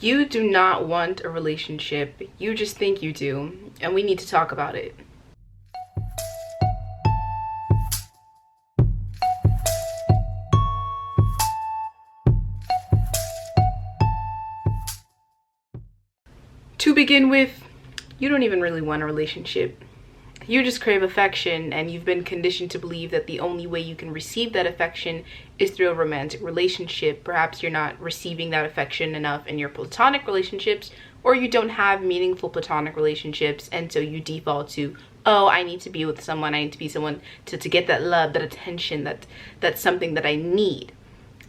You do not want a relationship. You just think you do, and we need to talk about it. To begin with, you don't even really want a relationship. You just crave affection, and you've been conditioned to believe that the only way you can receive that affection is through a romantic relationship. Perhaps you're not receiving that affection enough in your platonic relationships, or you don't have meaningful platonic relationships, and so you default to, oh, I need to be with someone, I need to be someone to get that love, that attention, that's something that I need.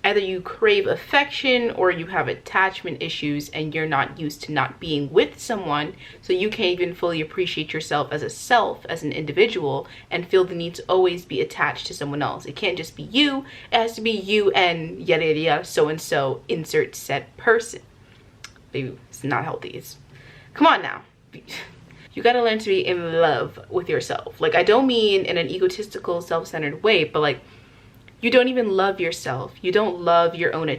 Either you crave affection or you have attachment issues and you're not used to not being with someone, so you can't even fully appreciate yourself, as an individual, and feel the need to always be attached to someone else. It can't just be you, it has to be you and yada yada yada, so and so, insert said person. Baby, it's not healthy. Come on now. You gotta learn to be in love with yourself. Like, I don't mean in an egotistical, self-centered way, but like, you don't even love yourself. You don't love your own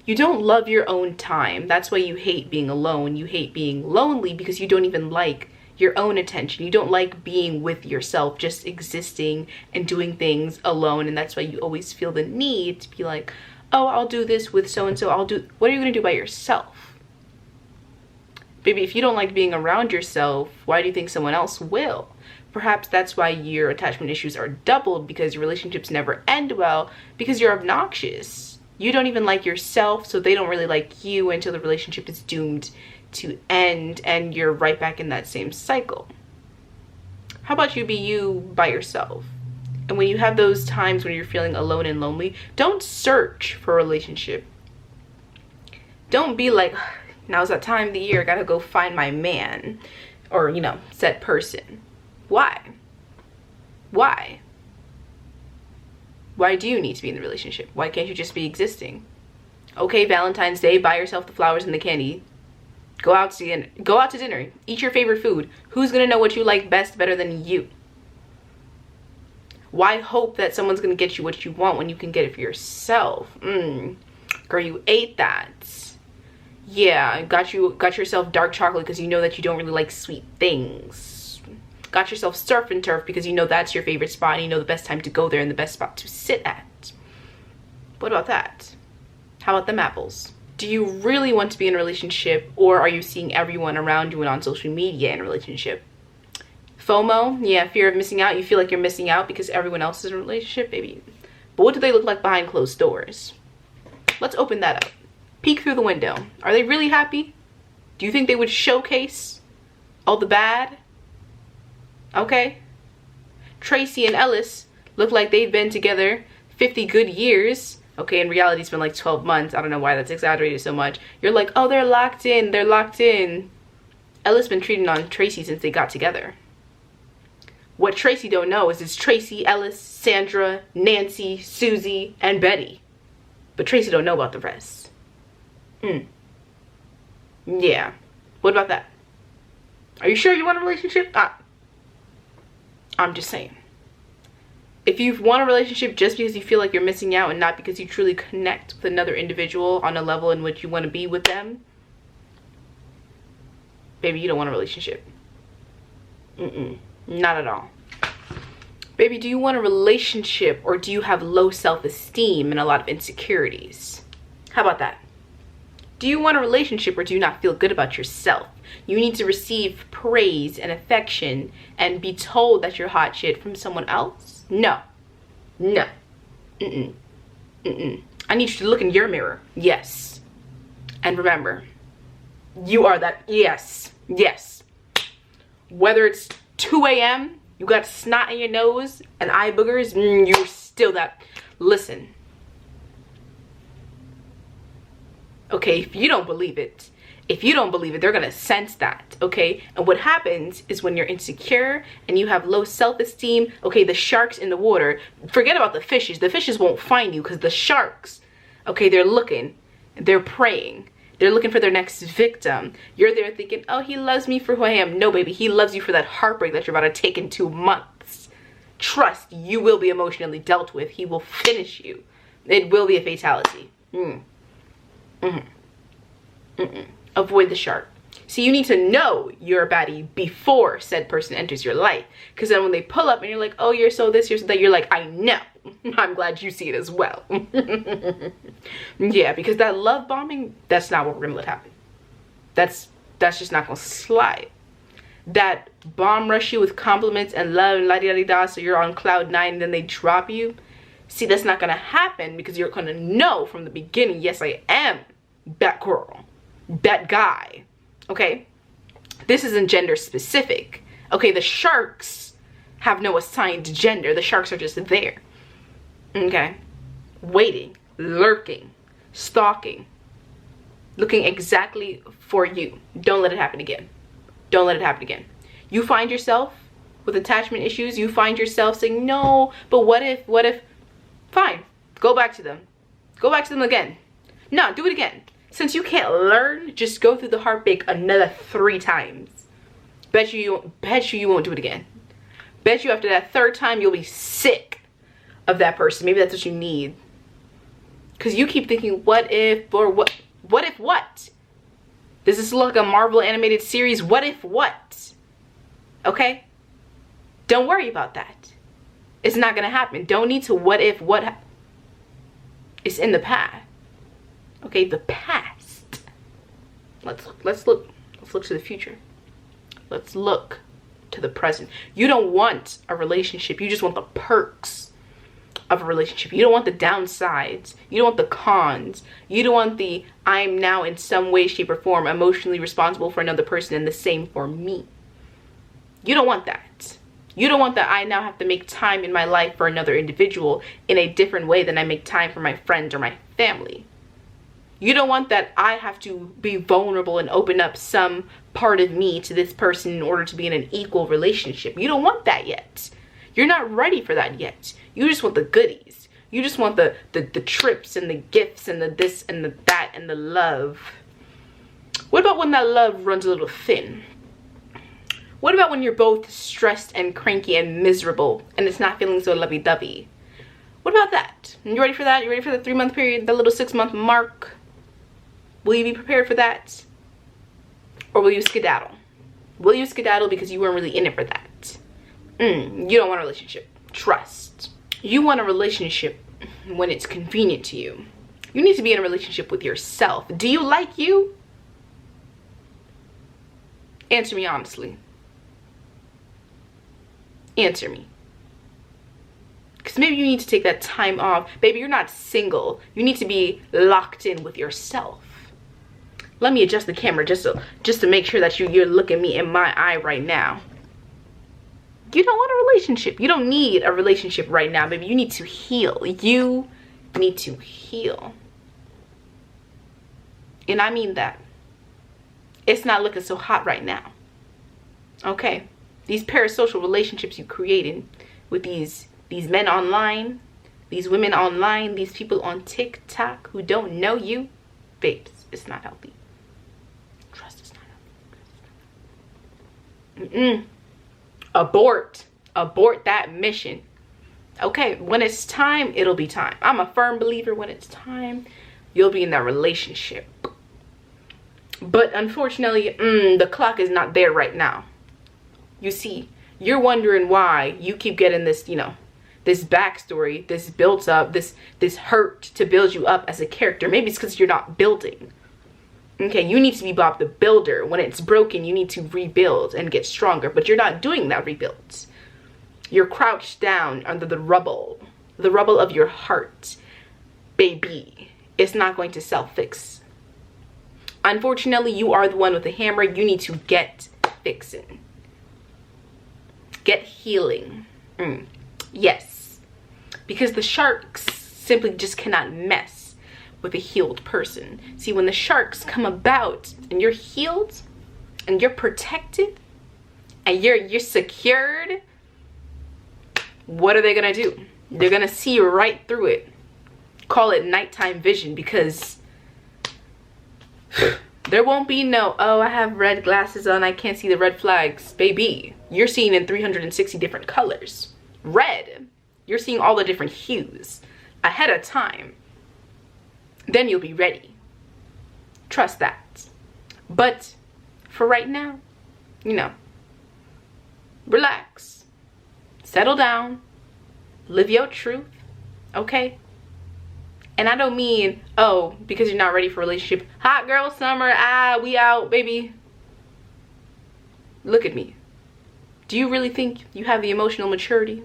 you don't love your own time. That's why you hate being alone. You hate being lonely because you don't even like your own attention. You don't like being with yourself, just existing and doing things alone. And that's why you always feel the need to be like, oh, I'll do this with so-and-so. What are you gonna do by yourself? Baby, if you don't like being around yourself, why do you think someone else will? Perhaps that's why your attachment issues are doubled, because your relationships never end well, because you're obnoxious. You don't even like yourself, so they don't really like you until the relationship is doomed to end and you're right back in that same cycle. How about you be you by yourself? And when you have those times when you're feeling alone and lonely, don't search for a relationship. Don't be like, now's that time of the year, I gotta go find my man, or, you know, said person. Why? Why? Why do you need to be in the relationship? Why can't you just be existing? Okay, Valentine's Day, buy yourself the flowers and the candy. Go out to dinner. Eat your favorite food. Who's gonna know what you like best better than you? Why hope that someone's gonna get you what you want when you can get it for yourself? Girl, you ate that. Yeah, got yourself dark chocolate because you know that you don't really like sweet things. Got yourself surf and turf because you know that's your favorite spot and you know the best time to go there and the best spot to sit at. What about that? How about them apples? Do you really want to be in a relationship, or are you seeing everyone around you and on social media in a relationship? FOMO, yeah, fear of missing out. You feel like you're missing out because everyone else is in a relationship, baby. But what do they look like behind closed doors? Let's open that up. Peek through the window. Are they really happy? Do you think they would showcase all the bad? Okay. Tracy and Ellis look like they've been together 50 good years. Okay, in reality it's been like 12 months. I don't know why that's exaggerated so much. You're like, oh, they're locked in, they're locked in. Ellis been cheating on Tracy since they got together. What Tracy don't know is it's Tracy, Ellis, Sandra, Nancy, Susie, and Betty. But Tracy don't know about the rest. Yeah. What about that? Are you sure you want a relationship? I'm just saying. If you want a relationship just because you feel like you're missing out and not because you truly connect with another individual on a level in which you want to be with them, baby, you don't want a relationship. Not at all. Baby, do you want a relationship, or do you have low self-esteem and a lot of insecurities? How about that? Do you want a relationship, or do you not feel good about yourself? You need to receive praise and affection and be told that you're hot shit from someone else? No. No. I need you to look in your mirror. Yes. And remember, you are that. Yes. Yes. Whether it's 2 a.m., you got snot in your nose and eye boogers, you're still that. Listen. Okay, if you don't believe it, they're gonna sense that, okay? And what happens is when you're insecure and you have low self-esteem, okay, the sharks in the water, forget about the fishes won't find you, because the sharks, okay, they're looking, they're praying, they're looking for their next victim. You're there thinking, oh, he loves me for who I am. No, baby, he loves you for that heartbreak that you're about to take in 2 months. Trust, you will be emotionally dealt with. He will finish you. It will be a fatality. Avoid the shark. See, you need to know you're a baddie before said person enters your life. Because then when they pull up and you're like, oh, you're so this, you're so that, you're like, I know. I'm glad you see it as well. Yeah, because that love bombing, that's not what we're gonna let happen. That's just not gonna slide. That bomb rush you with compliments and love and la-di-da-di-da, so you're on cloud 9 and then they drop you. See, that's not gonna happen because you're gonna know from the beginning, yes, I am that girl, that guy. Okay, this isn't gender specific. Okay, the sharks have no assigned gender. The sharks are just there. Okay, waiting, lurking, stalking, looking exactly for you. Don't let it happen again. Don't let it happen again. You find yourself with attachment issues. You find yourself saying, no, but what if, fine, go back to them. Go back to them again. No, do it again. Since you can't learn, just go through the heartbreak another 3 times. Bet you you won't do it again. Bet you after that 3rd time, you'll be sick of that person. Maybe that's what you need. Because you keep thinking, what if, or what if what? Does this look like a Marvel animated series? What if what? Okay? Don't worry about that. It's not gonna happen. Don't need to what if what. It's in the past. Okay, the past. Let's look to the future. Let's look to the present. You don't want a relationship. You just want the perks of a relationship. You don't want the downsides. You don't want the cons. You don't want the I'm now in some way, shape, or form emotionally responsible for another person and the same for me. You don't want that. You don't want that I now have to make time in my life for another individual in a different way than I make time for my friends or my family. You don't want that I have to be vulnerable and open up some part of me to this person in order to be in an equal relationship. You don't want that yet. You're not ready for that yet. You just want the goodies. You just want the trips and the gifts and the this and the that and the love. What about when that love runs a little thin? What about when you're both stressed and cranky and miserable and it's not feeling so lovey-dovey? What about that? You ready for that? You ready for the 3-month period, the little 6-month mark? Will you be prepared for that? Or will you skedaddle? Will you skedaddle because you weren't really in it for that? You don't want a relationship. Trust. You want a relationship when it's convenient to you. You need to be in a relationship with yourself. Do you like you? Answer me honestly. Answer me. Because maybe you need to take that time off. Baby, you're not single. You need to be locked in with yourself. Let me adjust the camera just to make sure that you're looking me in my eye right now. You don't want a relationship. You don't need a relationship right now, baby. You need to heal. You need to heal. And I mean that. It's not looking so hot right now. Okay? These parasocial relationships you created with these men online, these women online, these people on TikTok who don't know you, babes, it's not healthy. Trust is not healthy. Abort that mission. Okay, when it's time, it'll be time. I'm a firm believer when it's time, you'll be in that relationship. But unfortunately, the clock is not there right now. You see, you're wondering why you keep getting this, this backstory, this built up, this hurt to build you up as a character. Maybe it's because you're not building. Okay, you need to be Bob the Builder. When it's broken, you need to rebuild and get stronger. But you're not doing that rebuild. You're crouched down under the rubble of your heart. Baby, it's not going to self-fix. Unfortunately, you are the one with the hammer. You need to get fixing. Get healing. Yes. Because the sharks simply just cannot mess with a healed person. See, when the sharks come about and you're healed and you're protected and you're secured, what are they gonna do? They're gonna see right through it. Call it nighttime vision, because there won't be no, oh, I have red glasses on, I can't see the red flags. Baby, you're seeing in 360 different colors. Red, you're seeing all the different hues ahead of time. Then you'll be ready. Trust that. But for right now, you know, relax, settle down, live your truth, okay? And I don't mean, oh, because you're not ready for a relationship, hot girl summer, we out, baby. Look at me. Do you really think you have the emotional maturity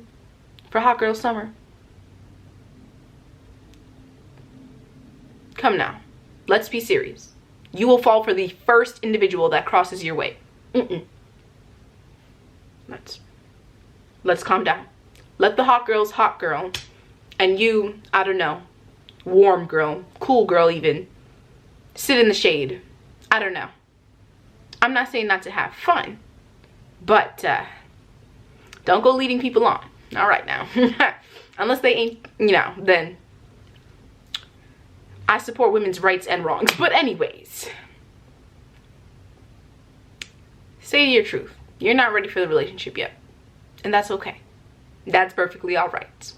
for hot girl summer? Come now, let's be serious. You will fall for the first individual that crosses your way. Let's calm down. Let the hot girl, and you, I don't know, warm girl, cool girl even, sit in the shade. I don't know. I'm not saying not to have fun, but don't go leading people on. All right now. Unless they ain't, you know, then I support women's rights and wrongs. But anyways, say your truth. You're not ready for the relationship yet. And that's okay. That's perfectly all right.